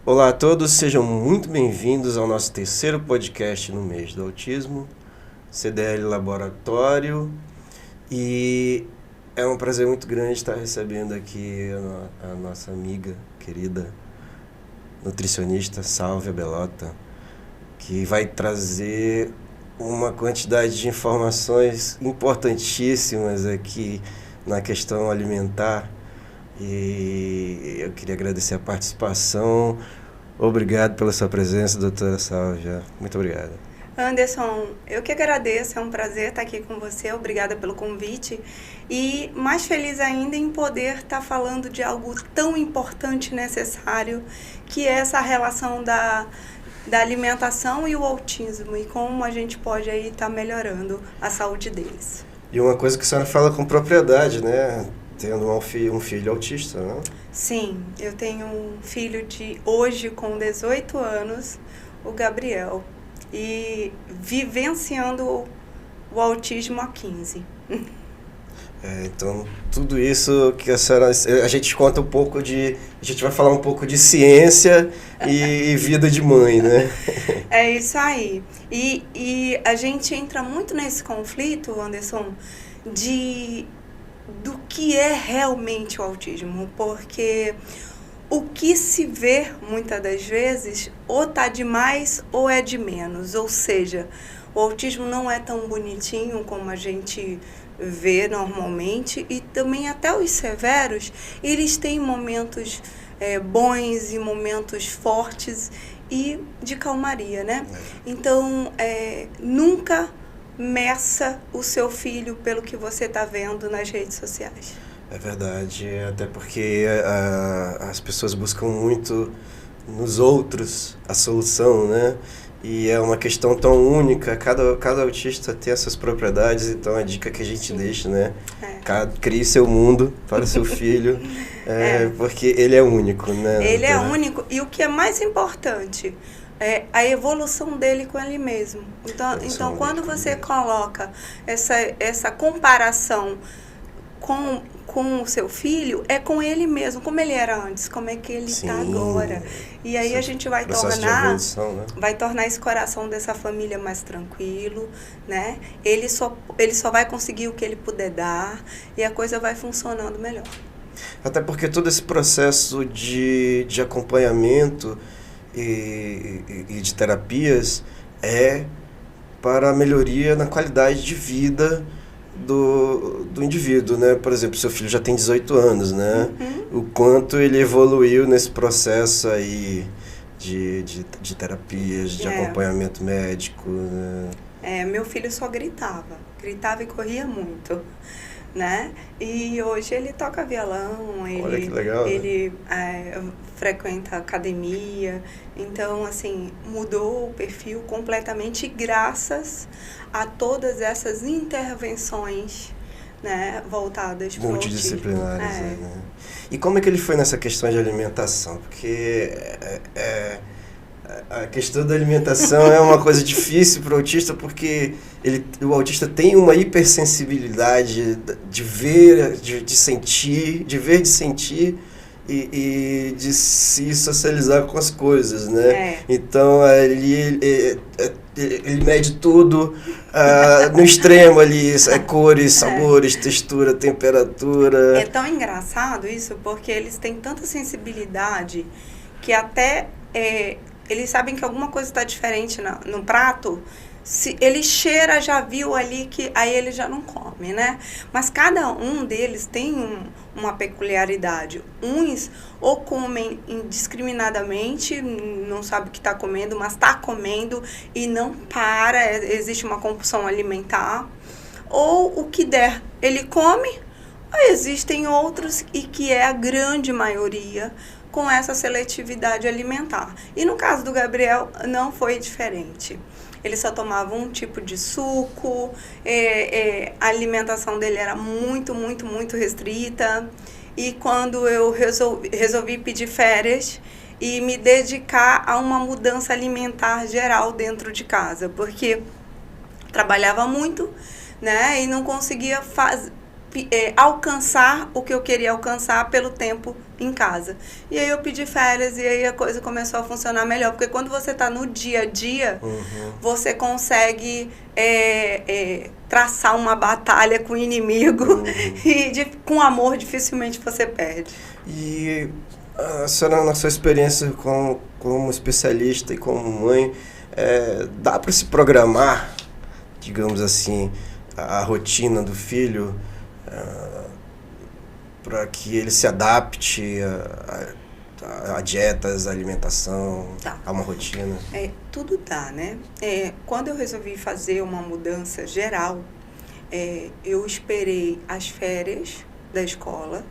Olá a todos, sejam muito bem-vindos ao nosso terceiro podcast no mês do autismo, CDL Laboratório, e é um prazer muito grande estar recebendo aqui a nossa amiga, querida nutricionista Sálvia Belota, que vai trazer uma quantidade de informações importantíssimas aqui na questão alimentar. E eu queria agradecer a participação. Obrigado pela sua presença, doutora Sálvia. Muito obrigado. Anderson, eu que agradeço, é um prazer estar aqui com você, obrigada pelo convite. E mais feliz ainda em poder estar falando de algo tão importante e necessário, que é essa relação da alimentação e o autismo, e como a gente pode aí estar melhorando a saúde deles. E uma coisa que a senhora fala com propriedade, né? Tendo um filho autista, né? Sim, eu tenho um filho de hoje com 18 anos, o Gabriel, e vivenciando o autismo há 15. Então, tudo isso que a senhora... A gente conta um pouco de... A gente vai falar um pouco de ciência e vida de mãe, né? É isso aí. E a gente entra muito nesse conflito, Anderson, do que é realmente o autismo, porque o que se vê muitas das vezes ou tá de mais ou é de menos, ou seja, o autismo não é tão bonitinho como a gente vê normalmente, e também até os severos, eles têm momentos bons e momentos fortes e de calmaria, né? Então, nunca meça o seu filho pelo que você está vendo nas redes sociais. É verdade, até porque as pessoas buscam muito nos outros a solução, né? E é uma questão tão única, cada autista tem as suas propriedades, então a dica que a gente deixa, né? Crie seu mundo para o seu filho, porque ele é único, né? Ele é único, e o que é mais importante é a evolução dele com ele mesmo. Então quando você coloca essa comparação com o seu filho, é com ele mesmo, como ele era antes, como é que ele está agora. E aí a gente vai tornar esse coração dessa família mais tranquilo, né? Ele só vai conseguir o que ele puder dar, e a coisa vai funcionando melhor. Até porque todo esse processo de acompanhamento e de terapias é para a melhoria na qualidade de vida do indivíduo, né? Por exemplo, seu filho já tem 18 anos, né? O quanto ele evoluiu nesse processo aí de terapias, de acompanhamento médico, né? Meu filho só gritava e corria muito, né? E hoje ele toca violão, Olha que legal, ele frequenta academia, então assim, mudou o perfil completamente graças a todas essas intervenções, né, voltadas para o autismo. Multidisciplinares, né? E como é que ele foi nessa questão de alimentação? Porque a questão da alimentação é uma coisa difícil para o autista, porque o autista tem uma hipersensibilidade de ver, de sentir, de sentir e de se socializar com as coisas, né? Então, ele mede tudo no extremo ali, cores, sabores, textura, temperatura. É tão engraçado isso, porque eles têm tanta sensibilidade que até eles sabem que alguma coisa está diferente no prato. Se ele cheira, já viu ali, que aí ele já não come, né? Mas cada um deles tem uma peculiaridade. Uns ou comem indiscriminadamente, não sabe o que está comendo, mas está comendo e não para, existe uma compulsão alimentar. Ou o que der, ele come. Existem outros, e que é a grande maioria, com essa seletividade alimentar. E no caso do Gabriel, não foi diferente. Ele só tomava um tipo de suco, a alimentação dele era muito, muito, muito restrita. E quando eu resolvi pedir férias e me dedicar a uma mudança alimentar geral dentro de casa, porque trabalhava muito, né, e não conseguia alcançar o que eu queria alcançar pelo tempo em casa. E aí eu pedi férias e aí a coisa começou a funcionar melhor. Porque quando você está no dia a dia, você consegue traçar uma batalha com o inimigo e com amor dificilmente você perde. E a senhora, na sua experiência como especialista e como mãe, dá para se programar, digamos assim, a rotina do filho para que ele se adapte a dietas, a alimentação, a uma rotina? Tudo dá, né? Quando eu resolvi fazer uma mudança geral, eu esperei as férias da escola,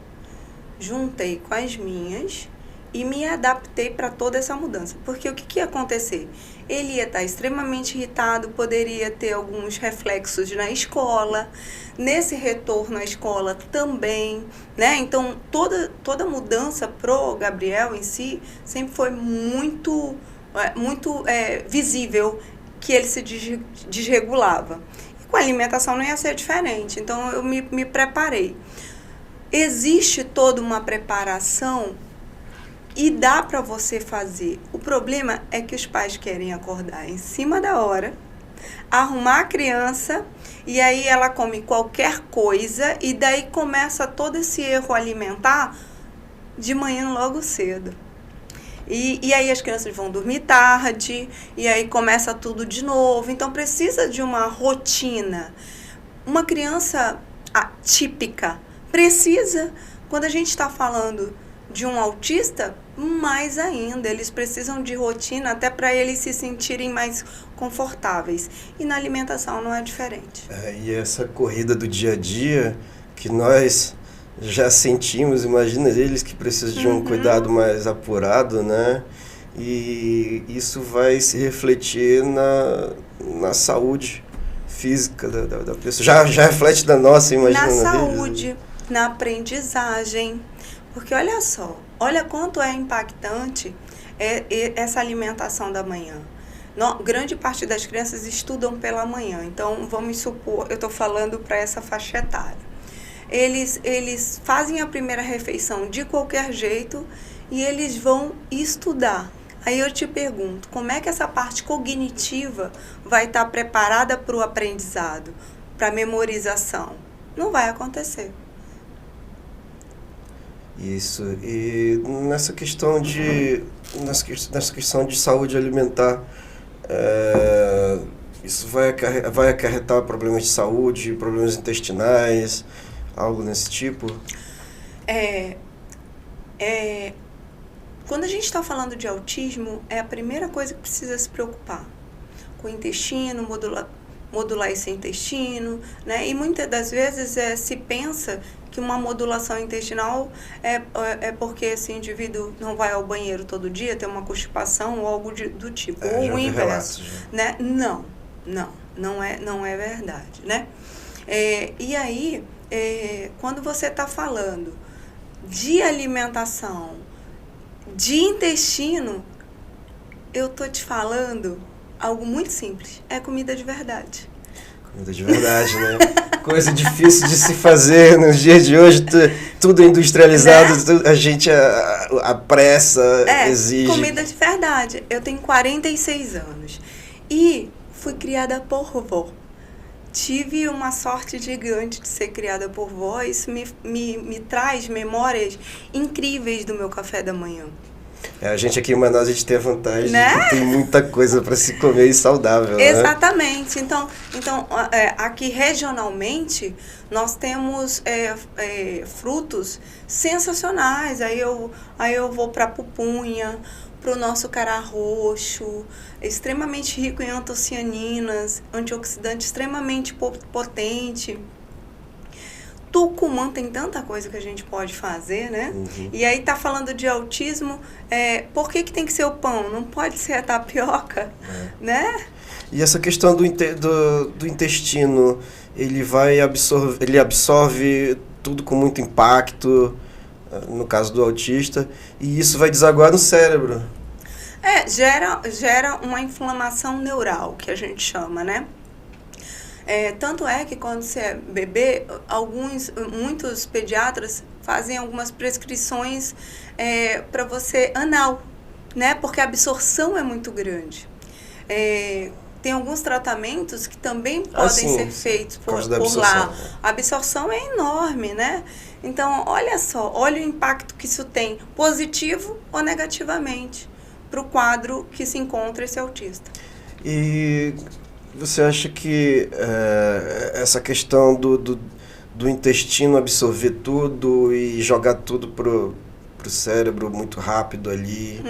juntei com as minhas e me adaptei para toda essa mudança. Porque o que ia acontecer? Ele ia estar extremamente irritado, poderia ter alguns reflexos na escola, nesse retorno à escola também, né? Então, toda mudança pro Gabriel em si sempre foi muito visível que ele se desregulava. E com a alimentação não ia ser diferente, então eu me preparei. Existe toda uma preparação e dá para você fazer. O problema é que os pais querem acordar em cima da hora, arrumar a criança, e aí ela come qualquer coisa, e daí começa todo esse erro alimentar de manhã logo cedo. E aí as crianças vão dormir tarde, e aí começa tudo de novo. Então precisa de uma rotina. Uma criança atípica precisa, quando a gente está falando de um autista, mais ainda, eles precisam de rotina até para eles se sentirem mais confortáveis. E na alimentação não é diferente. E essa corrida do dia a dia que nós já sentimos, imagina eles que precisam de um cuidado mais apurado, né? E isso vai se refletir na saúde física da pessoa. Já reflete da nossa, imagina. Na saúde, na aprendizagem. Porque olha só, olha quanto é impactante essa alimentação da manhã. Grande parte das crianças estudam pela manhã, então vamos supor, eu estou falando para essa faixa etária. Eles fazem a primeira refeição de qualquer jeito e eles vão estudar. Aí eu te pergunto, como é que essa parte cognitiva vai estar preparada para o aprendizado, para a memorização? Não vai acontecer. Isso. E nessa questão de saúde alimentar, isso vai acarretar problemas de saúde, problemas intestinais, algo nesse tipo? Quando a gente está falando de autismo, é a primeira coisa que precisa se preocupar. Com o intestino, modular esse intestino, né? E muitas das vezes se pensa que uma modulação intestinal é porque esse indivíduo não vai ao banheiro todo dia, tem uma constipação ou algo do tipo, ou o inverso, né? Não é verdade, né? E aí, quando você está falando de alimentação, de intestino, eu tô te falando algo muito simples, é comida de verdade. Comida de verdade, né? Coisa difícil de se fazer nos dias de hoje, tudo industrializado, né? A gente apressa, exige. Comida de verdade. Eu tenho 46 anos e fui criada por vó. Tive uma sorte gigante de ser criada por vó. Isso me traz memórias incríveis do meu café da manhã. A gente aqui em Manaus, a gente tem a vantagem, né? De que tem muita coisa para se comer e saudável. Exatamente. Né? Então aqui regionalmente, nós temos frutos sensacionais. Aí eu vou para a pupunha, para o nosso cará roxo, extremamente rico em antocianinas, antioxidante extremamente potente. Tucumã tem tanta coisa que a gente pode fazer, né? E aí tá falando de autismo, por que tem que ser o pão? Não pode ser a tapioca, né? E essa questão do intestino, ele absorve tudo com muito impacto, no caso do autista, e isso vai desaguar no cérebro. Gera uma inflamação neural, que a gente chama, né? Tanto é que quando você é bebê, muitos pediatras fazem algumas prescrições para você anal, né? Porque a absorção é muito grande. Tem alguns tratamentos que também podem ser feitos por lá. A absorção é enorme, né? Então, olha só, olha o impacto que isso tem, positivo ou negativamente, para o quadro que se encontra esse autista. E você acha que essa questão do intestino absorver tudo e jogar tudo pro cérebro muito rápido ali,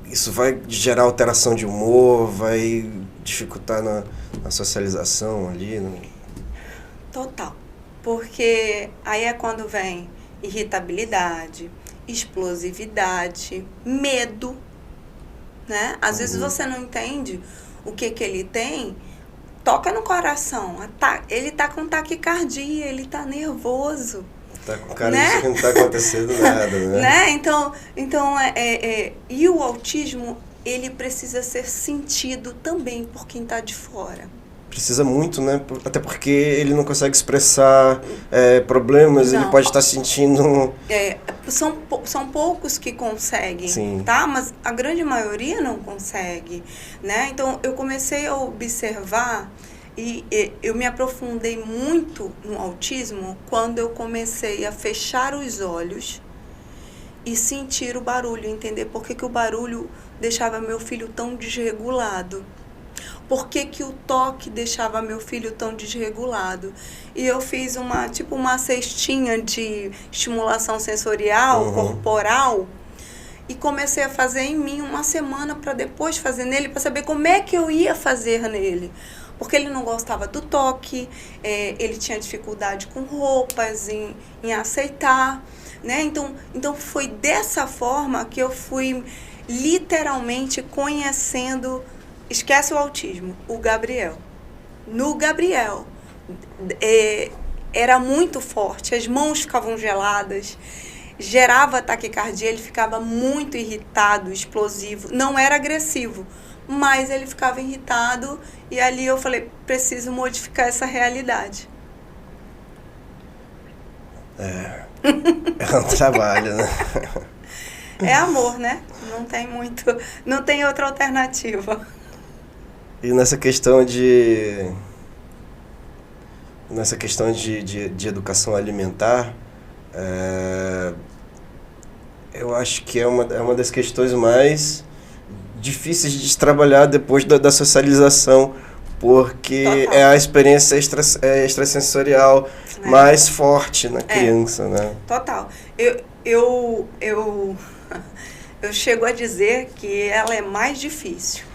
isso vai gerar alteração de humor, vai dificultar na socialização ali? Né? Total. Porque aí é quando vem irritabilidade, explosividade, medo, né? Às vezes você não entende o que ele tem, toca no coração. Ele tá com taquicardia, ele tá nervoso. Tá com cara de que não tá acontecendo nada, né? Então, e o autismo, ele precisa ser sentido também por quem tá de fora. Precisa muito, né? Até porque ele não consegue expressar problemas, ele pode estar sentindo... São poucos que conseguem, Sim. Tá? Mas a grande maioria não consegue, né? Então, eu comecei a observar e eu me aprofundei muito no autismo quando eu comecei a fechar os olhos e sentir o barulho, entender por que o barulho deixava meu filho tão desregulado. Por que o toque deixava meu filho tão desregulado? E eu fiz uma cestinha de estimulação sensorial, corporal, e comecei a fazer em mim uma semana para depois fazer nele, para saber como é que eu ia fazer nele. Porque ele não gostava do toque, ele tinha dificuldade com roupas, em aceitar, né? Então foi dessa forma que eu fui literalmente conhecendo... Esquece o autismo, o Gabriel. No Gabriel, era muito forte, as mãos ficavam geladas, gerava taquicardia, ele ficava muito irritado, explosivo. Não era agressivo, mas ele ficava irritado e ali eu falei, preciso modificar essa realidade. É um trabalho, né? É amor, né? Não tem outra alternativa. E nessa questão de educação alimentar, eu acho que é uma das questões mais difíceis de trabalhar depois da socialização, porque Total. É a experiência extrasensorial mais forte na criança, né? Total. Eu chego a dizer que ela é mais difícil.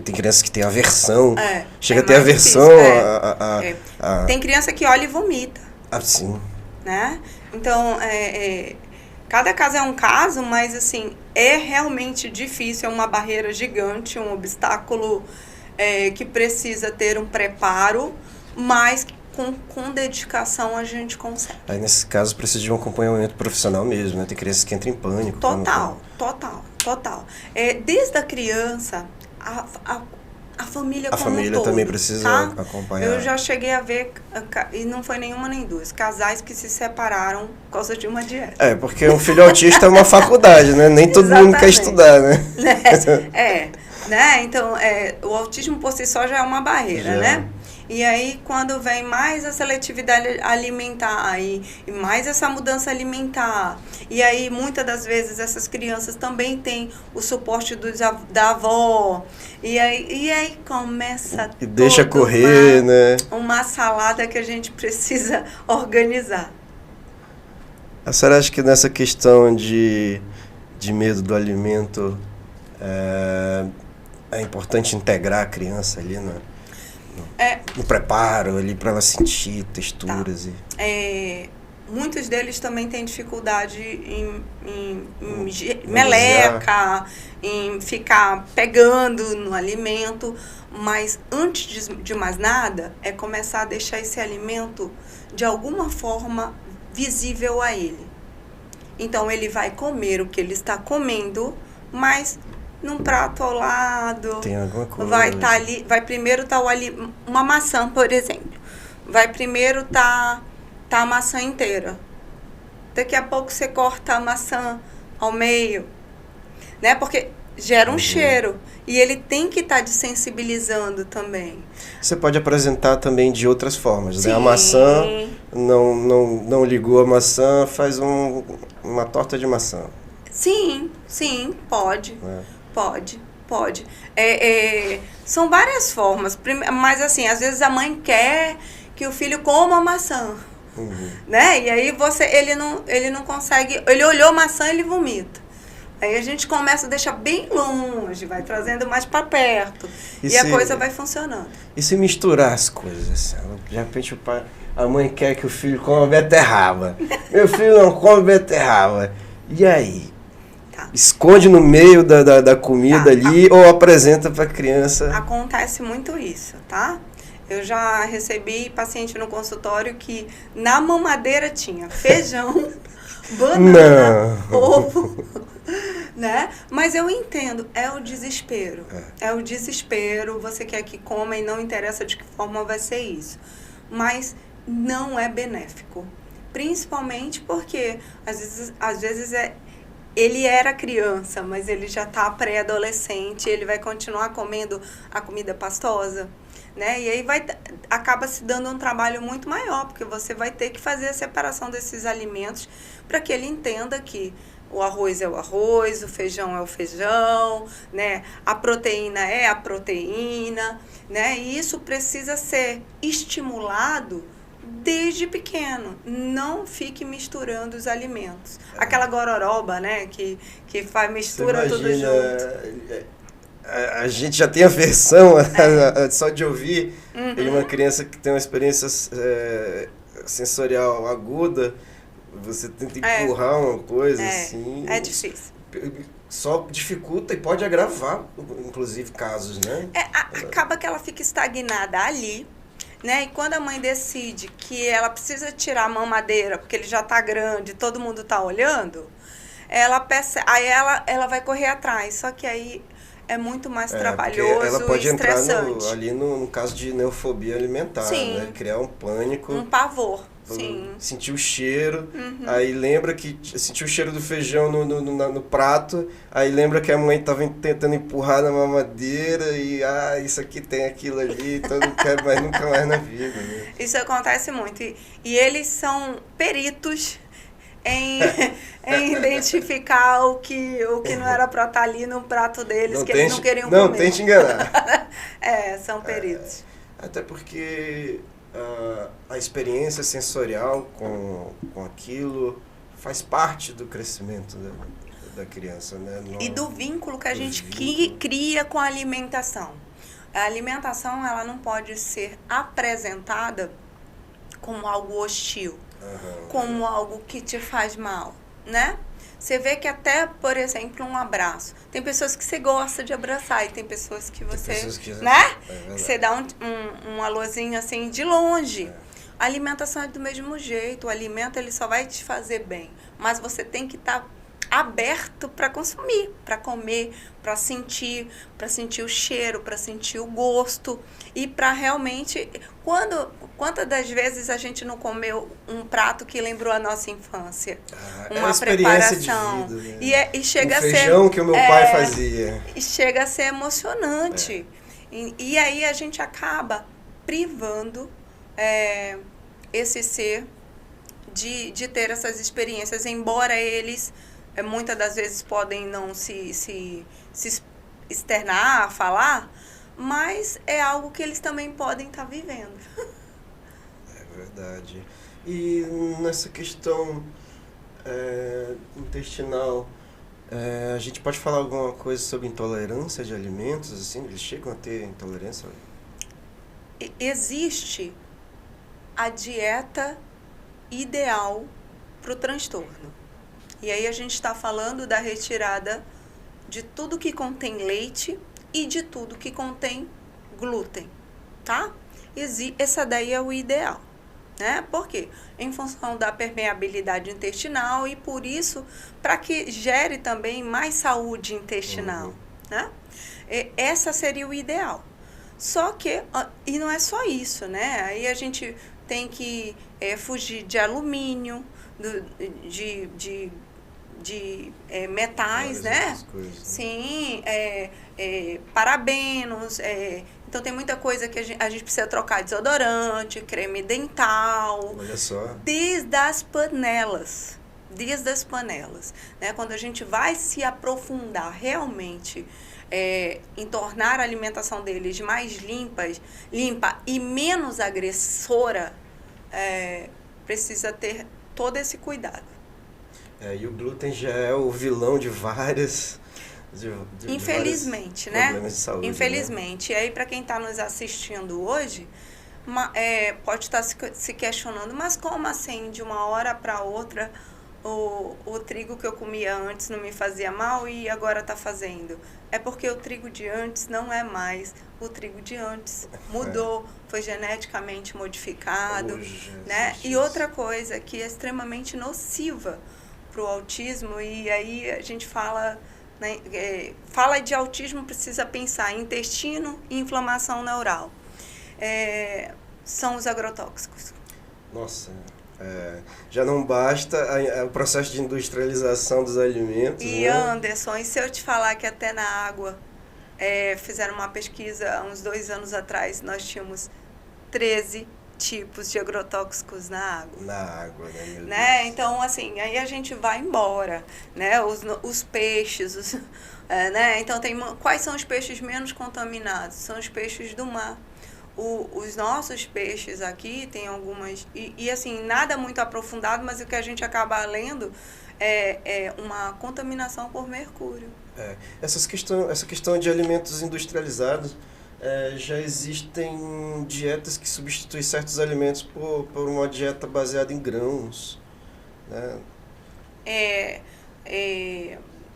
Tem crianças que têm aversão, chega a ter mais aversão difícil, Tem criança que olha e vomita. Sim. Né? Então, cada caso é um caso, mas assim, é realmente difícil, é uma barreira gigante, um obstáculo que precisa ter um preparo, mas com dedicação a gente consegue. Aí nesse caso precisa de um acompanhamento profissional mesmo, né? Tem crianças que entram em pânico. Total. Desde a criança, a família como um todo. A família também precisa acompanhar. Eu já cheguei a ver, e não foi nenhuma nem duas, casais que se separaram por causa de uma dieta. Porque um filho autista é uma faculdade, né? Nem todo mundo quer estudar, né? Né? Então, o autismo por si só já é uma barreira, né? E aí, quando vem mais a seletividade alimentar e mais essa mudança alimentar, e aí, muitas das vezes, essas crianças também têm o suporte da avó, e aí começa e deixa correr, né? Uma salada que a gente precisa organizar. A senhora acha que nessa questão de medo do alimento, é importante integrar a criança ali, né? No preparo ali para ela sentir texturas. Muitos deles também têm dificuldade em meleca, em ficar pegando no alimento, mas antes de mais nada é começar a deixar esse alimento de alguma forma visível a ele. Então ele vai comer o que ele está comendo, mas num prato ao lado. Tem alguma coisa. Vai estar ali, vai primeiro estar uma maçã, por exemplo. Vai primeiro tá a maçã inteira. Daqui a pouco você corta a maçã ao meio, né? Porque gera um cheiro. E ele tem que estar desensibilizando também. Você pode apresentar também de outras formas, Sim. né? A maçã, não ligou a maçã, faz uma torta de maçã. Sim, pode. É. Pode. São várias formas. Mas assim, às vezes a mãe quer que o filho coma a maçã. Né? E aí ele não consegue. Ele olhou maçã, ele vomita. Aí a gente começa a deixar bem longe, vai trazendo mais para perto. E a coisa vai funcionando. E se misturar as coisas? Assim, de repente a mãe quer que o filho coma beterraba. Meu filho não come beterraba. E aí? Tá. Esconde no meio da comida ali ou apresenta para a criança? Acontece muito isso, tá? Eu já recebi paciente no consultório que na mamadeira tinha feijão, banana, ovo, né? Mas eu entendo, é o desespero. É o desespero, você quer que coma e não interessa de que forma vai ser isso. Mas não é benéfico. Principalmente porque, às vezes ele era criança, mas ele já está pré-adolescente, ele vai continuar comendo a comida pastosa. Né? E aí acaba se dando um trabalho muito maior, porque você vai ter que fazer a separação desses alimentos para que ele entenda que o arroz é o arroz, o feijão é o feijão, né? A proteína é a proteína, né? E isso precisa ser estimulado desde pequeno. Não fique misturando os alimentos. Aquela gororoba, né? Que mistura tudo junto. A gente já tem a versão, só de ouvir, de uma criança que tem uma experiência sensorial aguda, você tenta empurrar uma coisa assim. É difícil. Só dificulta e pode agravar, inclusive, casos, né? Acaba que ela fica estagnada ali, né? E quando a mãe decide que ela precisa tirar a mamadeira, porque ele já está grande, todo mundo está olhando, aí ela vai correr atrás. Só que aí é muito mais trabalhoso ela pode e estressante. Entrar ali no caso de neofobia alimentar, Sim. Né? Criar um pânico. Um pavor, sim. Sentir o cheiro, aí lembra que sentiu o cheiro do feijão no prato, aí lembra que a mãe estava tentando empurrar na mamadeira e isso aqui tem aquilo ali, então não quero mais nunca mais na vida. Né? Isso acontece muito. E eles são peritos em identificar o que não era para estar ali no prato deles, que eles não queriam comer. Não, tente enganar. São peritos. Até porque a experiência sensorial com aquilo faz parte do crescimento da criança. Né? E do vínculo que a gente cria com a alimentação. A alimentação ela não pode ser apresentada como algo hostil. Como algo que te faz mal, né? Você vê que até, por exemplo, um abraço. Tem pessoas que você gosta de abraçar e tem pessoas que você, né? Que você dá um alôzinho assim de longe. A alimentação é do mesmo jeito. O alimento ele só vai te fazer bem, mas você tem que estar aberto para consumir, para comer, para sentir o cheiro, para sentir o gosto e para realmente quantas das vezes a gente não comeu um prato que lembrou a nossa infância, uma preparação de vida, né? e chega a ser feijão que o meu pai fazia e chega a ser emocionante e aí a gente acaba privando esse ser de ter essas experiências, embora eles muitas das vezes podem não se externar, falar, mas é algo que eles também podem estar vivendo. É verdade. E nessa questão intestinal, a gente pode falar alguma coisa sobre intolerância de alimentos? Assim, eles chegam a ter intolerância? Existe a dieta ideal para o transtorno. E aí a gente está falando da retirada de tudo que contém leite e de tudo que contém glúten, tá? Essa daí é o ideal, né? Por quê? Em função da permeabilidade intestinal e por isso, para que gere também mais saúde intestinal, né? Essa seria o ideal. Só que, e não é só isso, né? Aí a gente tem que fugir de alumínio, de metais, né? Coisas, né? Sim, parabenos, então tem muita coisa que a gente precisa trocar: desodorante, creme dental. Olha só. Desde as panelas, né? Quando a gente vai se aprofundar realmente em tornar a alimentação deles mais limpa e menos agressora, precisa ter todo esse cuidado. E o glúten já é o vilão de várias... Infelizmente, vários né? problemas de saúde, Infelizmente. Né? E aí, para quem está nos assistindo hoje, pode estar se questionando: mas como assim, de uma hora para outra, o trigo que eu comia antes não me fazia mal e agora está fazendo? É porque o trigo de antes não é mais o trigo de antes. Mudou, foi geneticamente modificado, né? E outra coisa que é extremamente nociva para o autismo, e aí a gente fala, né, fala de autismo, precisa pensar em intestino e inflamação neural. São os agrotóxicos. Nossa, já não basta o processo de industrialização dos alimentos. E né? Anderson, e se eu te falar que até na água, fizeram uma pesquisa há uns 2 anos atrás, nós tínhamos 13 tipos de agrotóxicos na água. Na água, né, meu né? Deus. Então, assim, aí a gente vai embora, né? Os peixes, né? Então, quais são os peixes menos contaminados? São os peixes do mar. Os nossos peixes aqui tem algumas... E, assim, nada muito aprofundado, mas o que a gente acaba lendo é uma contaminação por mercúrio. Essa questão de alimentos industrializados, já existem dietas que substituem certos alimentos por uma dieta baseada em grãos, né?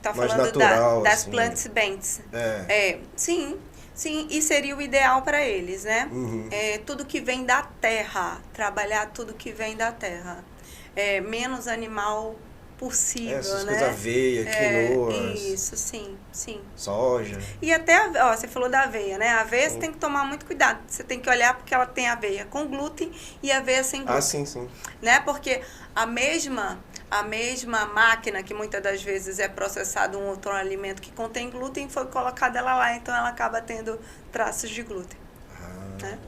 Tá mais falando natural, das assim. plant-based. Sim, e seria o ideal para eles, né? Uhum. Tudo que vem da terra, trabalhar tudo que vem da terra. Menos animal possível, essas né? coisas, aveia, quinoa. Isso, sim. Soja. E até, você falou da aveia, né? A aveia você tem que tomar muito cuidado. Você tem que olhar porque ela tem aveia com glúten e aveia sem glúten. Sim. Né? Porque a mesma máquina que muitas das vezes é processado um outro alimento que contém glúten foi colocada ela lá, então ela acaba tendo traços de glúten. Né?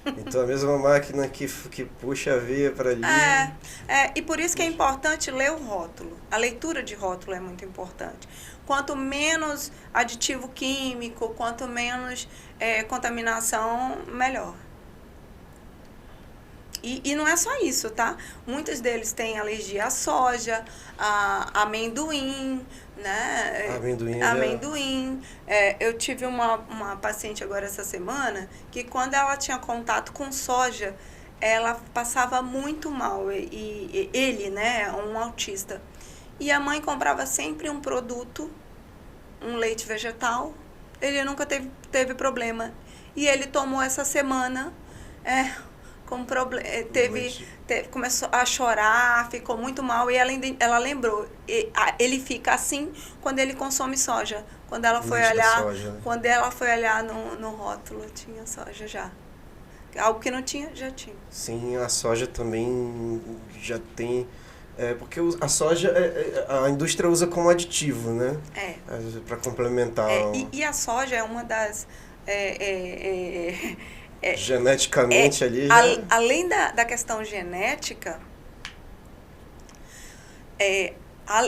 Então a mesma máquina que puxa a aveia para ali. E por isso que é importante ler o rótulo. A leitura de rótulo é muito importante. Quanto menos aditivo químico, quanto menos contaminação, melhor. E não é só isso, tá? Muitos deles têm alergia à soja, a amendoim, né? Amendoim. Eu tive uma paciente agora essa semana que quando ela tinha contato com soja, ela passava muito mal. E ele, né, um autista. E a mãe comprava sempre um produto, um leite vegetal. Ele nunca teve problema. E ele tomou essa semana... com problema, começou a chorar, ficou muito mal, e ela lembrou, ele fica assim quando ele consome soja. Quando ela foi olhar, soja, né? Quando ela foi olhar no rótulo, tinha soja já. Algo que não tinha, já tinha. Sim, a soja também já tem, porque a soja a indústria usa como aditivo, né? Para complementar. E a soja é uma das geneticamente ali. Além da questão genética,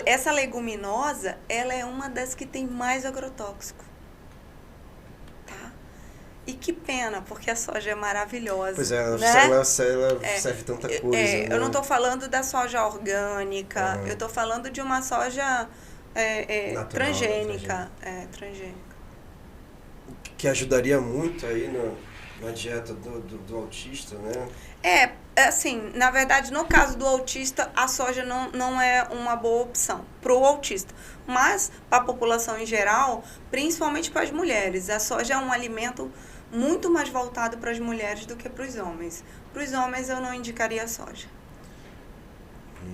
essa leguminosa, ela é uma das que tem mais agrotóxico. Tá? E que pena, porque a soja é maravilhosa. Pois é, né? ela serve tanta coisa. Né? Eu não estou falando da soja orgânica, eu estou falando de uma soja natural, transgênica. Transgênica. Que ajudaria muito aí na dieta do autista, né? Assim, na verdade, no caso do autista, a soja não é uma boa opção para o autista. Mas, para a população em geral, principalmente para as mulheres, a soja é um alimento muito mais voltado para as mulheres do que para os homens. Para os homens, eu não indicaria a soja.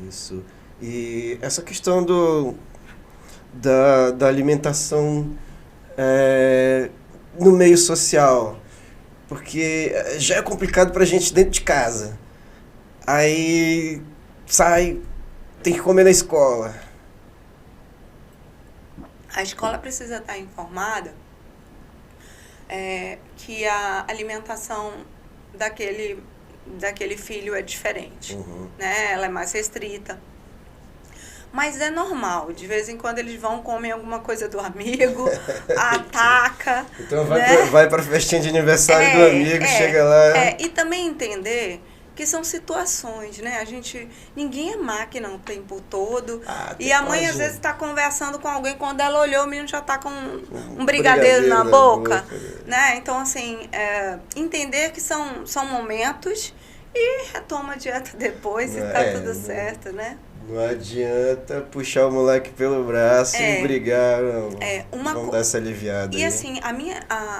Isso. E essa questão da alimentação no meio social. Porque já é complicado pra gente dentro de casa. Aí sai, tem que comer na escola. A escola precisa estar informada que a alimentação daquele filho é diferente, né? Ela é mais restrita. Mas é normal, de vez em quando eles vão comer alguma coisa do amigo, ataca. Então né? vai pra festinha de aniversário do amigo, chega lá. E também entender que são situações, né? Ninguém é máquina o tempo todo. E a mãe, às vezes, está conversando com alguém, quando ela olhou, o menino já está com um brigadeiro na boca. Né? Então, assim, entender que são momentos e retoma a dieta depois e tá tudo certo, né? Não adianta puxar o moleque pelo braço e brigar. Vamos dar essa aliviada. E assim,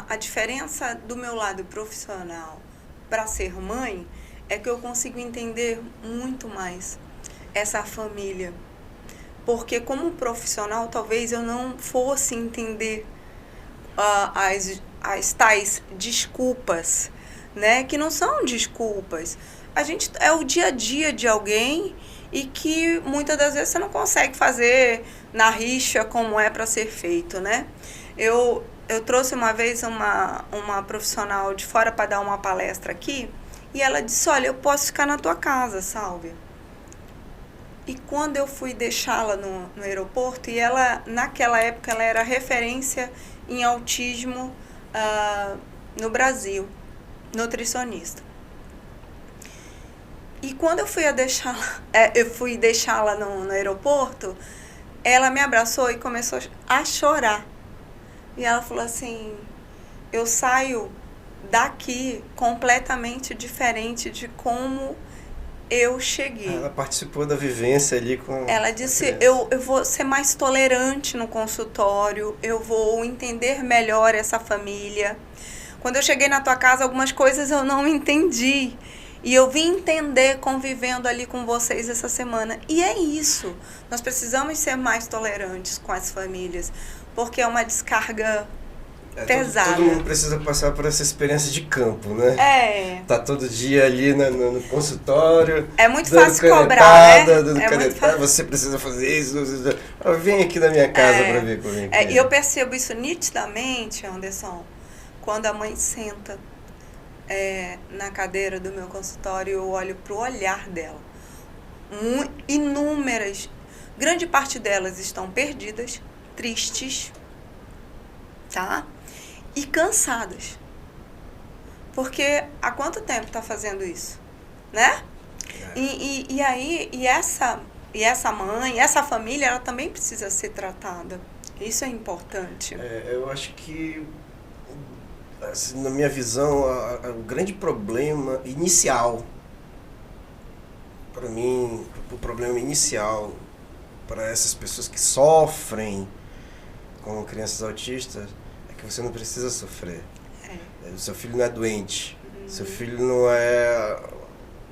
a diferença do meu lado profissional para ser mãe é que eu consigo entender muito mais essa família. Porque como profissional, talvez eu não fosse entender as tais desculpas, né? Que não são desculpas. É o dia a dia de alguém e que muitas das vezes você não consegue fazer na rixa como é para ser feito, né? Eu trouxe uma vez uma profissional de fora para dar uma palestra aqui e ela disse, olha, eu posso ficar na tua casa, Sálvia. E quando eu fui deixá-la no aeroporto, e ela, naquela época, ela era referência em autismo no Brasil, nutricionista. E quando eu fui deixá-la no aeroporto, ela me abraçou e começou a chorar. E ela falou assim, eu saio daqui completamente diferente de como eu cheguei. Ela participou da vivência ali com... Ela disse, eu vou ser mais tolerante no consultório, eu vou entender melhor essa família. Quando eu cheguei na tua casa, algumas coisas eu não entendi. E eu vim entender convivendo ali com vocês essa semana. E é isso. Nós precisamos ser mais tolerantes com as famílias, porque é uma descarga pesada. Todo mundo precisa passar por essa experiência de campo, né? Tá todo dia ali no consultório. É muito fácil cobrar, né? Você precisa fazer isso. Vem aqui na minha casa para ver como é que é. E eu percebo isso nitidamente, Anderson, quando a mãe senta na cadeira do meu consultório, eu olho pro olhar dela. Inúmeras, grande parte delas estão perdidas, tristes, tá? E cansadas. Porque há quanto tempo está fazendo isso? Né? E essa mãe, essa família, ela também precisa ser tratada. Isso é importante. Eu acho que, assim, na minha visão, o grande problema inicial, para mim, o problema inicial para essas pessoas que sofrem com crianças autistas, que você não precisa sofrer. O seu filho não é doente. Seu filho não é...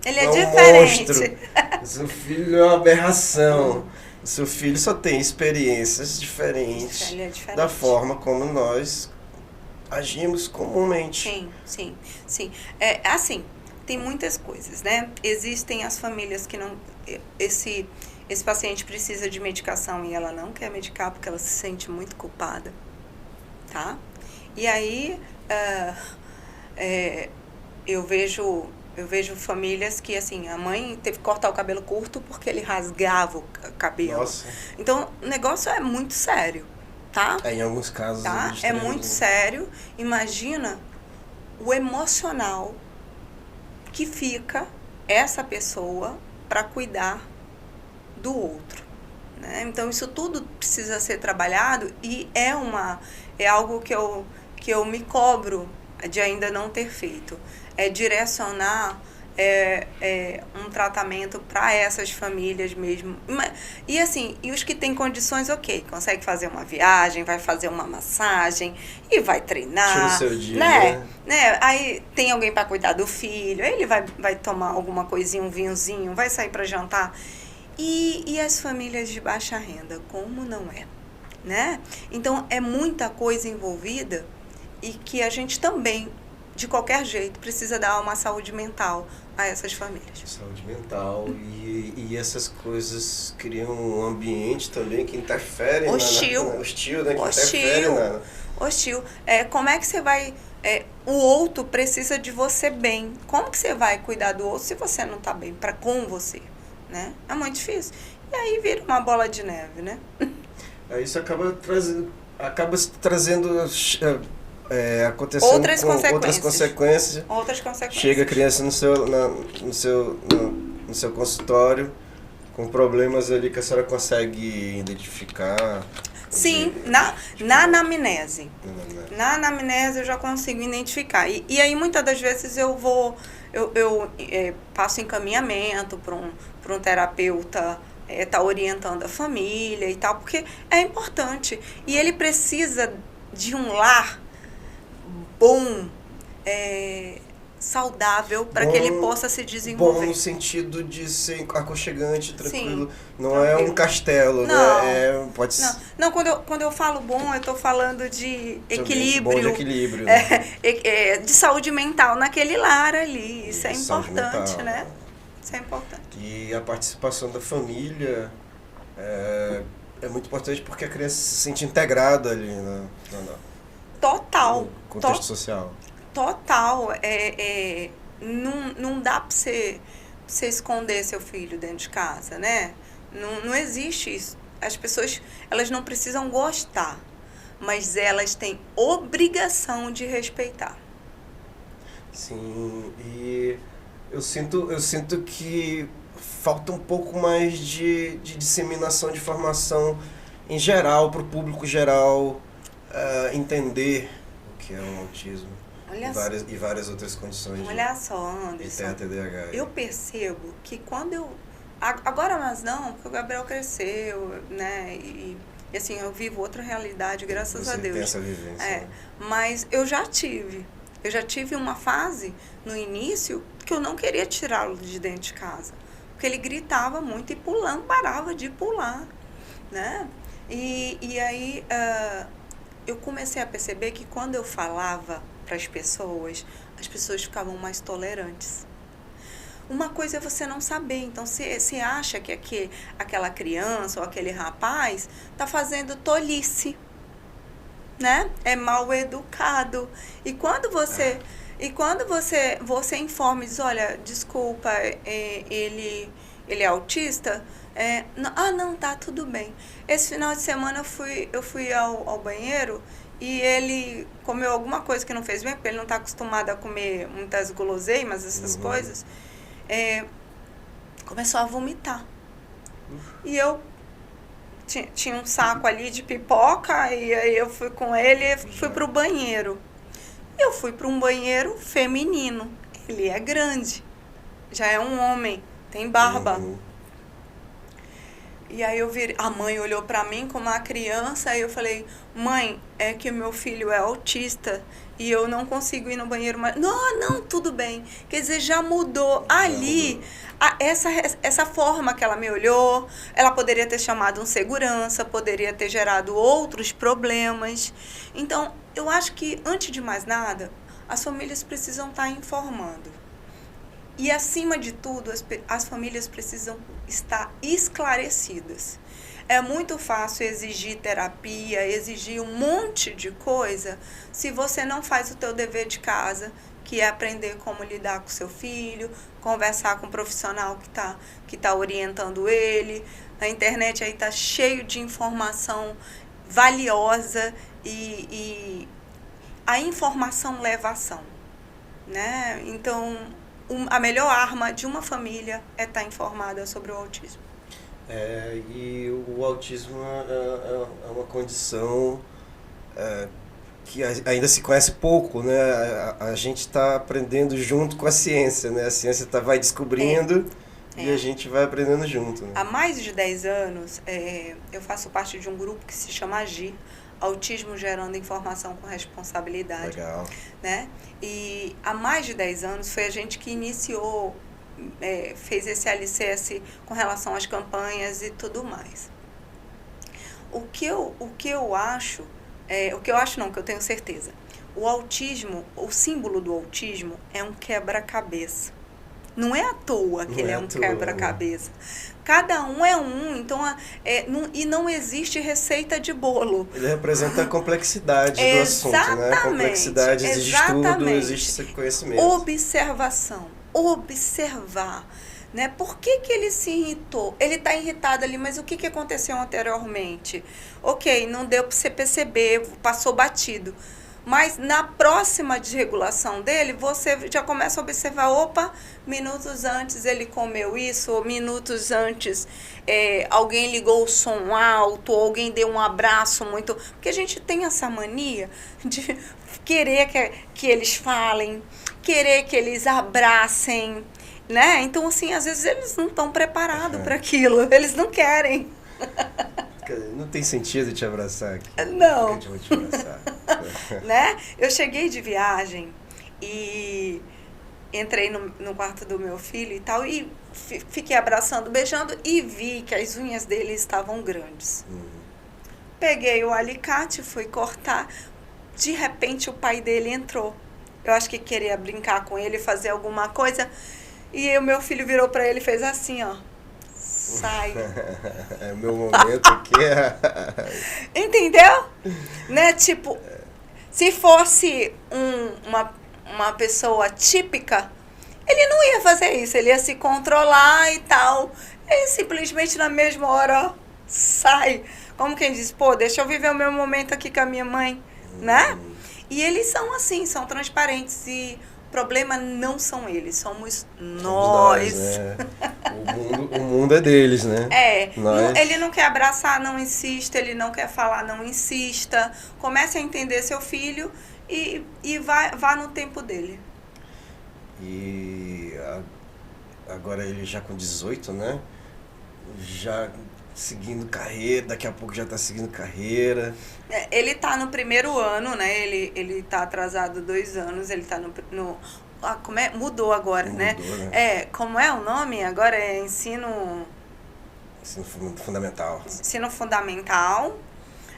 Ele é diferente. Monstro. Seu filho é uma aberração. O seu filho só tem experiências diferentes da forma como nós agimos comumente. Sim. Assim, tem muitas coisas, né? Existem as famílias que não... Esse paciente precisa de medicação e ela não quer medicar porque ela se sente muito culpada. Tá? E aí eu vejo famílias que, assim, a mãe teve que cortar o cabelo curto porque ele rasgava o cabelo. Nossa. Então, o negócio é muito sério, tá? Em alguns casos. Tá? É muito sério. Imagina o emocional que fica essa pessoa para cuidar do outro. Né? Então, isso tudo precisa ser trabalhado e é algo que eu me cobro de ainda não ter feito. É direcionar um tratamento para essas famílias mesmo. E assim, e os que têm condições, ok, consegue fazer uma viagem, vai fazer uma massagem e vai treinar. Tira o seu dia, né? Aí tem alguém para cuidar do filho, aí ele vai tomar alguma coisinha, um vinhozinho, vai sair para jantar. E as famílias de baixa renda, como não é? né? Então, é muita coisa envolvida e que a gente também, de qualquer jeito, precisa dar uma saúde mental a essas famílias. Saúde mental e essas coisas criam um ambiente também que interfere hostil, né? Que interfere hostil. Como é que você vai... o outro precisa de você bem. Como que você vai cuidar do outro se você não está bem com você? Né? É muito difícil. E aí vira uma bola de neve, né? Isso acaba trazendo acontecendo outras consequências. Chega a criança no seu consultório com problemas ali que a senhora consegue identificar. Sim, na anamnese. Na anamnese eu já consigo identificar. E aí muitas das vezes eu passo encaminhamento para um terapeuta tá orientando a família e tal, porque é importante. E ele precisa de um lar bom, saudável, para que ele possa se desenvolver. Bom no sentido de ser aconchegante, tranquilo. Sim, não tranquilo. É um castelo, não, né? Pode ser. Não, quando eu falo bom, eu estou falando de equilíbrio. Bom de equilíbrio. Né? De saúde mental naquele lar ali. Isso é importante, mental, né? Isso é importante. E a participação da família é muito importante porque a criança se sente integrada ali Total. No contexto social. Total. Não dá para você esconder seu filho dentro de casa, né? Não existe isso. As pessoas, elas não precisam gostar, mas elas têm obrigação de respeitar. Sim, e eu sinto que falta um pouco mais de disseminação de informação em geral, para o público geral entender o que é um autismo e várias outras condições. Olha só, Anderson, de TDAH. Eu percebo que quando eu... Agora mais não, porque o Gabriel cresceu, né? E assim, eu vivo outra realidade, graças a Deus. Tem essa vivência. Mas eu já tive uma fase no início que eu não queria tirá-lo de dentro de casa. Porque ele gritava muito e parava de pular, né? E aí eu comecei a perceber que quando eu falava para as pessoas ficavam mais tolerantes. Uma coisa é você não saber. Então, você acha que aquela criança ou aquele rapaz está fazendo tolice, né? É mal educado. E quando você informa e diz, olha, desculpa, ele é autista, não, tá tudo bem. Esse final de semana eu fui ao banheiro e ele comeu alguma coisa que não fez bem, porque ele não está acostumado a comer muitas guloseimas, essas coisas. Começou a vomitar. E eu tinha um saco ali de pipoca, e aí eu fui com ele e fui pro banheiro. Eu fui para um banheiro feminino. Ele é grande, já é um homem, tem barba. E aí a mãe olhou para mim como uma criança, e eu falei, mãe, é que o meu filho é autista e eu não consigo ir no banheiro mais. Não, tudo bem. Quer dizer, já mudou. Ali, essa forma que ela me olhou, ela poderia ter chamado um segurança, poderia ter gerado outros problemas. Então, eu acho que, antes de mais nada, as famílias precisam estar informando. E, acima de tudo, as famílias precisam estar esclarecidas. É muito fácil exigir terapia, exigir um monte de coisa, se você não faz o teu dever de casa, que é aprender como lidar com seu filho, conversar com um profissional que tá orientando ele. A internet aí está cheio de informação valiosa e a informação leva a ação, né? Então, a melhor arma de uma família é estar informada sobre o autismo. E o autismo é uma condição que ainda se conhece pouco, né? A gente está aprendendo junto com a ciência, né? A ciência vai descobrindo e a gente vai aprendendo junto. Né? Há mais de 10 anos, eu faço parte de um grupo que se chama AGIR, Autismo Gerando Informação com Responsabilidade. Legal. Né? E há mais de 10 anos foi a gente que iniciou, fez esse alicerce com relação às campanhas e tudo mais. O que eu acho, não, que eu tenho certeza. O autismo, o símbolo do autismo é um quebra-cabeça. Não é à toa que ele é um quebra-cabeça. Cada um é um, então e não existe receita de bolo. Ele representa a complexidade do assunto, né? A complexidade exige estudo, existe conhecimento. Observação, observar. Né? Por que ele se irritou? Ele está irritado ali, mas o que aconteceu anteriormente? Ok, não deu para você perceber, passou batido. Mas na próxima desregulação dele, você já começa a observar, opa, minutos antes ele comeu isso, ou minutos antes alguém ligou o som alto, ou alguém deu um abraço muito... Porque a gente tem essa mania de querer que eles falem, querer que eles abracem, né? Então, assim, às vezes eles não estão preparados para aquilo, eles não querem. Não tem sentido te abraçar aqui. Não. Eu vou te abraçar. Né? Eu cheguei de viagem e entrei no quarto do meu filho e tal, e fiquei abraçando, beijando, e vi que as unhas dele estavam grandes. Peguei o alicate, fui cortar, de repente o pai dele entrou. Eu acho que queria brincar com ele, fazer alguma coisa, e o meu filho virou para ele e fez assim, ó. Sai. É meu momento aqui. Entendeu? Né? Tipo, se fosse uma pessoa típica, ele não ia fazer isso. Ele ia se controlar e tal. Ele simplesmente na mesma hora, ó, sai. Como quem diz, pô, deixa eu viver o meu momento aqui com a minha mãe, né? E eles são assim, são transparentes. E o problema não são eles, somos nós. Né? O mundo é deles, né? Ele não quer abraçar, não insista. Ele não quer falar, não insista. Comece a entender seu filho e vá no tempo dele. E agora ele já com 18, né? Já seguindo carreira, daqui a pouco já está seguindo carreira. Ele está no primeiro ano, né? Ele está atrasado 2 anos, ele está como é? Mudou agora, né? Como é o nome? Agora é ensino fundamental. Ensino fundamental.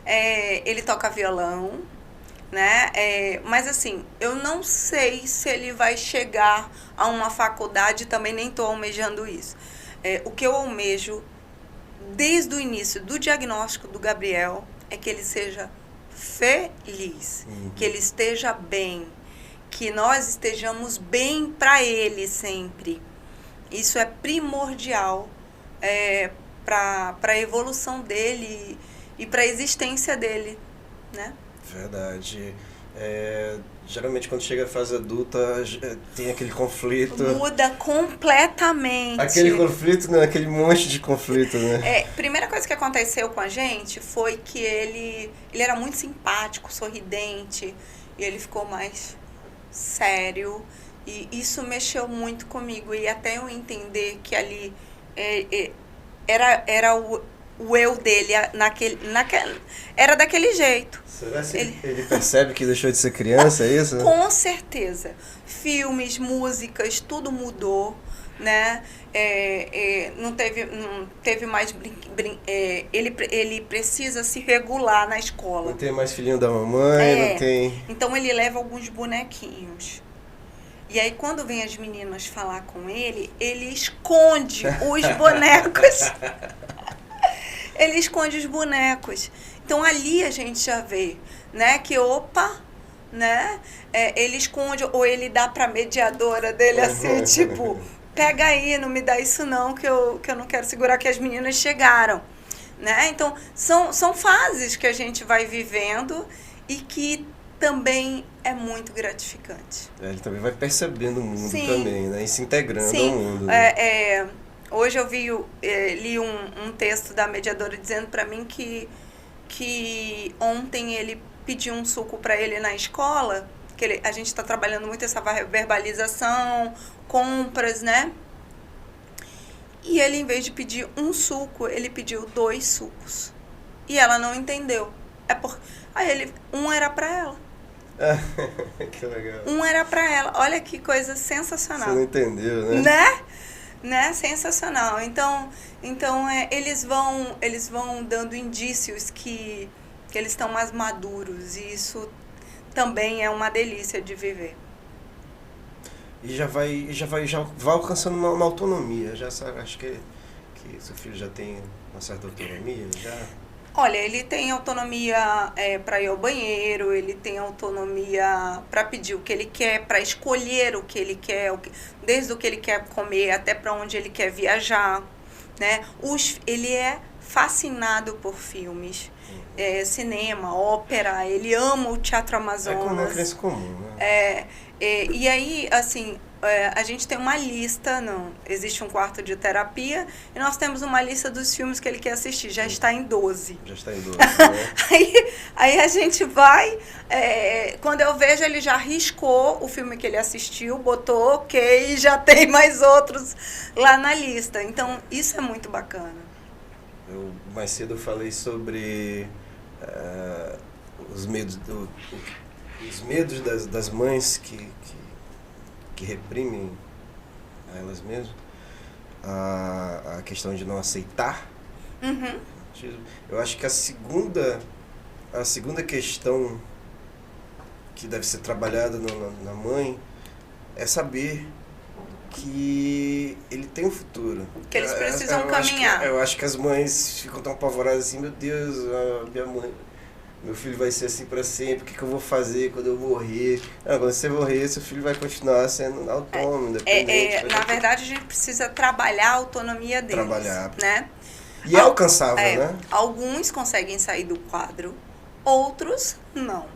Ele toca violão, né? Mas assim, eu não sei se ele vai chegar a uma faculdade, também nem estou almejando isso. O que eu almejo desde o início do diagnóstico do Gabriel é que ele seja feliz, que ele esteja bem, que nós estejamos bem para ele sempre. Isso é primordial para a evolução dele e para a existência dele, né? Verdade. Geralmente quando chega a fase adulta tem aquele conflito. Muda completamente. Aquele conflito, né? Aquele monte de conflito, né? Primeira coisa que aconteceu com a gente foi que ele era muito simpático, sorridente, e ele ficou mais sério. E isso mexeu muito comigo. E até eu entender que ali era o eu dele, era daquele jeito. Será que ele percebe que deixou de ser criança, é isso? Com certeza. Filmes, músicas, tudo mudou, né? Não teve mais ele precisa se regular na escola. Não tem mais filhinho da mamãe, não tem... Então ele leva alguns bonequinhos. E aí quando vem as meninas falar com ele esconde os bonecos. Ele esconde os bonecos. Então, ali a gente já vê, né, que, né, ele esconde, ou ele dá para a mediadora dele, assim, tipo, pega aí, não me dá isso não, que eu não quero segurar que as meninas chegaram, né? Então, são fases que a gente vai vivendo e que também é muito gratificante. Ele também vai percebendo o mundo. Sim. Também, né, e se integrando Sim. ao mundo. Né? Hoje eu li um texto da mediadora dizendo para mim que ontem ele pediu um suco para ele na escola, que a gente está trabalhando muito essa verbalização, compras, né? E ele, em vez de pedir um suco, ele pediu 2 sucos. E ela não entendeu. Aí um era para ela. Que legal. Um era para ela. Olha que coisa sensacional. Você não entendeu, né? Né? né? Sensacional. Então eles vão dando indícios que eles estão mais maduros, e isso também é uma delícia de viver. E já vai alcançando uma autonomia. Já sabe, acho que seu filho já tem uma certa autonomia, já. Olha, ele tem autonomia para ir ao banheiro, ele tem autonomia para pedir o que ele quer, para escolher o que ele quer, desde o que ele quer comer até para onde ele quer viajar, né? Ele é fascinado por filmes, cinema, ópera, ele ama o Teatro Amazonas. É como uma criança comum, né? E aí, assim, a gente tem uma lista, existe um quarto de terapia, e nós temos uma lista dos filmes que ele quer assistir, já está em 12. Já está em 12, né? aí a gente vai, quando eu vejo, ele já riscou o filme que ele assistiu, botou ok, e já tem mais outros lá na lista. Então, isso é muito bacana. Mais cedo eu falei sobre os medos das mães que reprimem a elas mesmas, a questão de não aceitar. Uhum. Eu acho que a segunda questão que deve ser trabalhada na mãe é saber que ele tem um futuro. Que eles precisam caminhar. Eu acho que as mães ficam tão apavoradas assim, meu Deus, meu filho vai ser assim para sempre, o que eu vou fazer quando eu morrer? Quando você morrer, seu filho vai continuar sendo autônomo, independente. Na verdade, a gente precisa trabalhar a autonomia deles. Trabalhar. Né? E é alcançável, né? Alguns conseguem sair do quadro, outros não.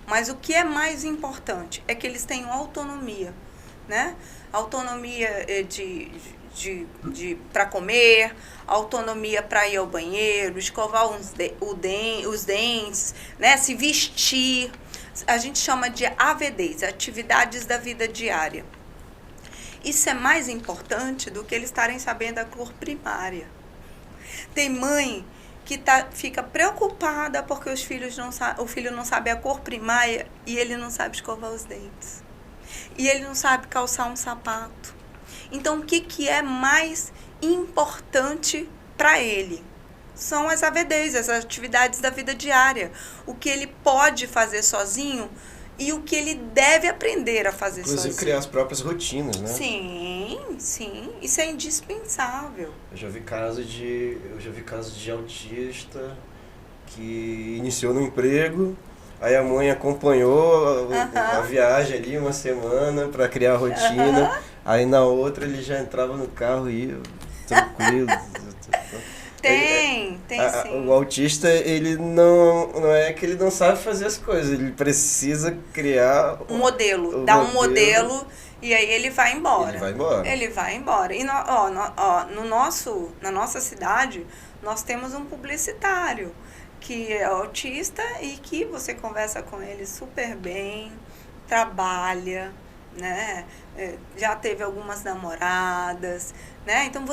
Mas o que é mais importante é que eles tenham autonomia, né? Autonomia para comer, autonomia para ir ao banheiro, escovar os dentes, né? Se vestir. A gente chama de AVDs, atividades da vida diária. Isso é mais importante do que eles estarem sabendo a cor primária. Tem mãe que fica preocupada porque o filho não sabe a cor primária e ele não sabe escovar os dentes. E ele não sabe calçar um sapato. Então, o que é mais importante para ele? São as AVDs, as atividades da vida diária. O que ele pode fazer sozinho e o que ele deve aprender a fazer sozinho. Inclusive criar as próprias rotinas, né? Sim. Isso é indispensável. Eu já vi casos de autista que iniciou no emprego, aí a mãe acompanhou a viagem ali uma semana para criar a rotina, aí na outra ele já entrava no carro e ia tranquilo. Tem sim. O autista, ele não é que ele não sabe fazer as coisas, ele precisa criar um modelo, dar um modelo e aí ele vai embora. Ele vai embora. E na nossa cidade, nós temos um publicitário que é autista e que você conversa com ele super bem, trabalha, né? Já teve algumas namoradas, né? Então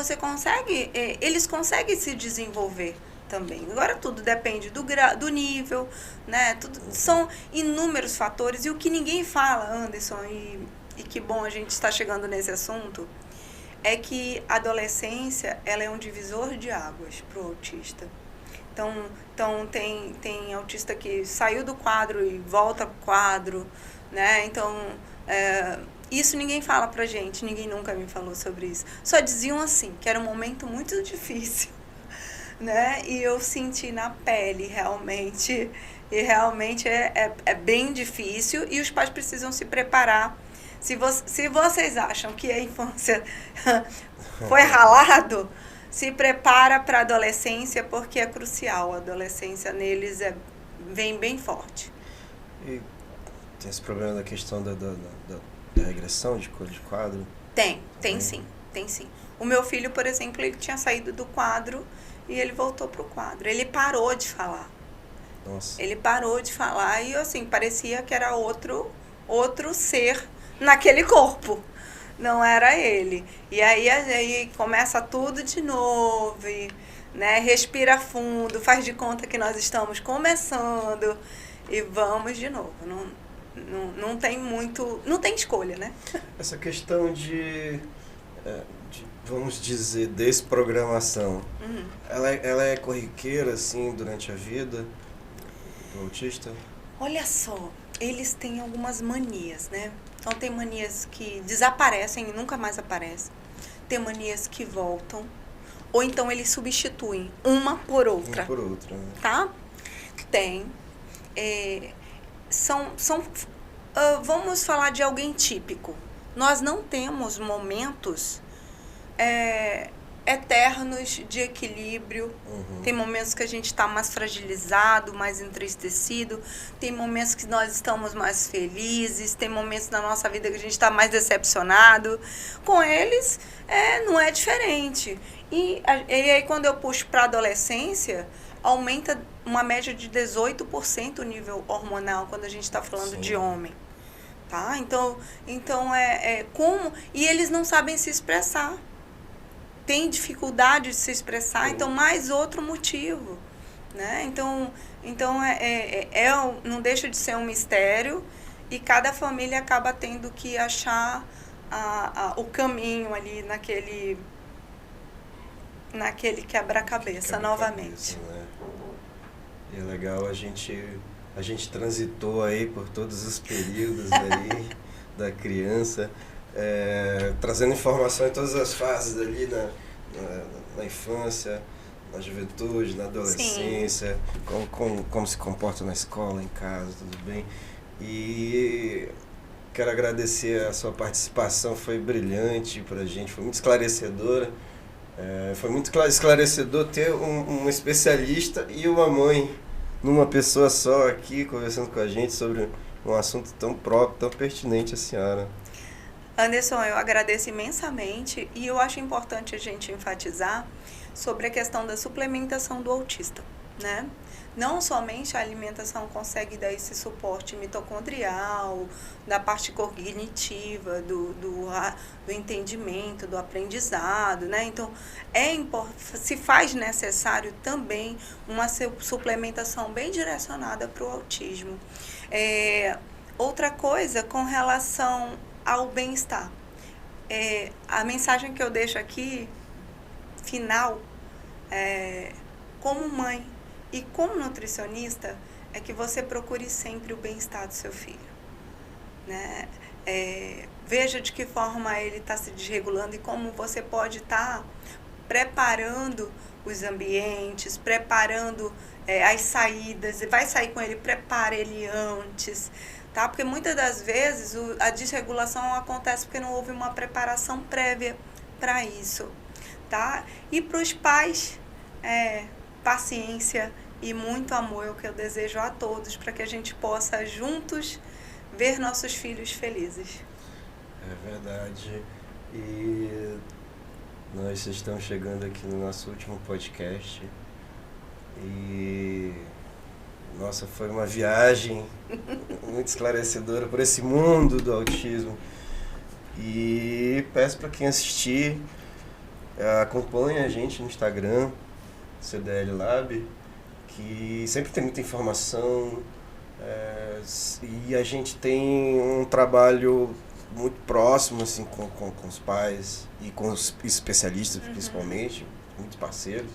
eles conseguem se desenvolver também. Agora tudo depende do nível, né? São inúmeros fatores, e o que ninguém fala, Anderson, e que bom a gente está chegando nesse assunto, é que a adolescência, ela é um divisor de águas para o autista. Então tem autista que saiu do quadro e volta pro quadro, né? Então, isso ninguém fala pra gente, ninguém nunca me falou sobre isso. Só diziam assim, que era um momento muito difícil, né? E eu senti na pele, realmente. E realmente é bem difícil, e os pais precisam se preparar. Se vocês acham que a infância foi ralado, se prepara para a adolescência, porque é crucial. A adolescência neles vem bem forte. E tem esse problema da questão da regressão de cor de quadro? Tem sim. O meu filho, por exemplo, ele tinha saído do quadro e ele voltou pro quadro. Ele parou de falar. Nossa. Ele parou de falar e, assim, parecia que era outro ser naquele corpo. Não era ele. E aí começa tudo de novo, né? Respira fundo, faz de conta que nós estamos começando e vamos de novo. Não tem escolha, né? Essa questão de vamos dizer, desprogramação, Uhum. ela é corriqueira, assim, durante a vida do autista? Olha só, eles têm algumas manias, né? Então tem manias que desaparecem e nunca mais aparecem. Tem manias que voltam. Ou então eles substituem uma por outra. Uma por outra, né? Tá? Tem. Vamos falar de alguém típico. Nós não temos momentos eternos de equilíbrio. Uhum. Tem momentos que a gente está mais fragilizado, mais entristecido. Tem momentos que nós estamos mais felizes. Tem momentos na nossa vida que a gente está mais decepcionado. Com eles, não é diferente. E aí, quando eu puxo para a adolescência, aumenta uma média de 18% o nível hormonal quando a gente está falando Sim. de homem. Tá? Então como... E eles não sabem se expressar. Tem dificuldade de se expressar, então mais outro motivo, né? Então não deixa de ser um mistério e cada família acaba tendo que achar o caminho ali naquele quebra-cabeça novamente. Né? E é legal a gente transitou aí por todos os períodos aí da criança, trazendo informação em todas as fases ali na infância, na juventude, na adolescência, como se comporta na escola, em casa, tudo bem. E quero agradecer a sua participação, foi brilhante pra gente, foi muito esclarecedora. Foi muito esclarecedor ter um especialista e uma mãe numa pessoa só aqui, conversando com a gente sobre um assunto tão próprio, tão pertinente à senhora. Anderson, eu agradeço imensamente e eu acho importante a gente enfatizar sobre a questão da suplementação do autista, né? Não somente a alimentação consegue dar esse suporte mitocondrial, da parte cognitiva, do entendimento, do aprendizado, né? Então, se faz necessário também uma suplementação bem direcionada para o autismo. Outra coisa com relação ao bem-estar. A mensagem que eu deixo aqui, final, como mãe e como nutricionista, é que você procure sempre o bem-estar do seu filho, né? Veja de que forma ele está se desregulando e como você pode estar preparando os ambientes, preparando as saídas. Vai sair com ele, prepare ele antes, tá? Porque muitas das vezes a desregulação acontece porque não houve uma preparação prévia para isso, tá? E para os pais, paciência e muito amor é o que eu desejo a todos, para que a gente possa juntos ver nossos filhos felizes. É verdade. E nós estamos chegando aqui no nosso último podcast e nossa, foi uma viagem muito esclarecedora por esse mundo do autismo. E peço para quem assistir, acompanhe a gente no Instagram, CDL Lab, que sempre tem muita informação, e a gente tem um trabalho muito próximo assim, com os pais e com os especialistas, principalmente, muitos parceiros.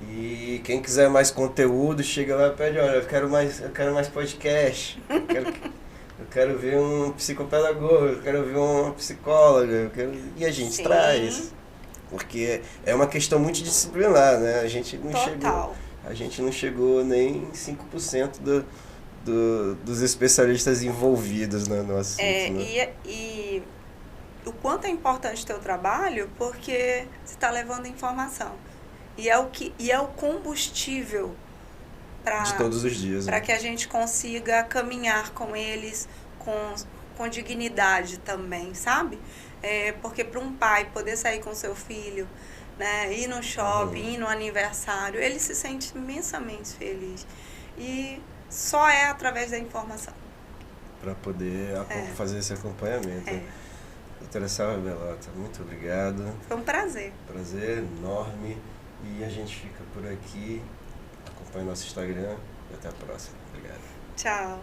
E quem quiser mais conteúdo, chega lá e pede, olha, eu quero mais podcast, eu quero ver um psicopedagogo, eu quero ver uma psicóloga, e a gente traz. Porque é uma questão multidisciplinar, né? A gente não chegou nem 5% dos especialistas envolvidos no assunto. Né? E o quanto é importante o teu trabalho, porque você está levando informação. E é o combustível de todos os dias, para que a gente consiga caminhar com eles com dignidade também, sabe? Porque para um pai poder sair com seu filho, né, ir no shopping, ir no aniversário, ele se sente imensamente feliz. E só é através da informação. Para poder fazer esse acompanhamento. Doutora Sálvia Belota, muito obrigado. Foi um prazer. Prazer enorme. E a gente fica por aqui. Acompanhe nosso Instagram e até a próxima. Obrigado. Tchau.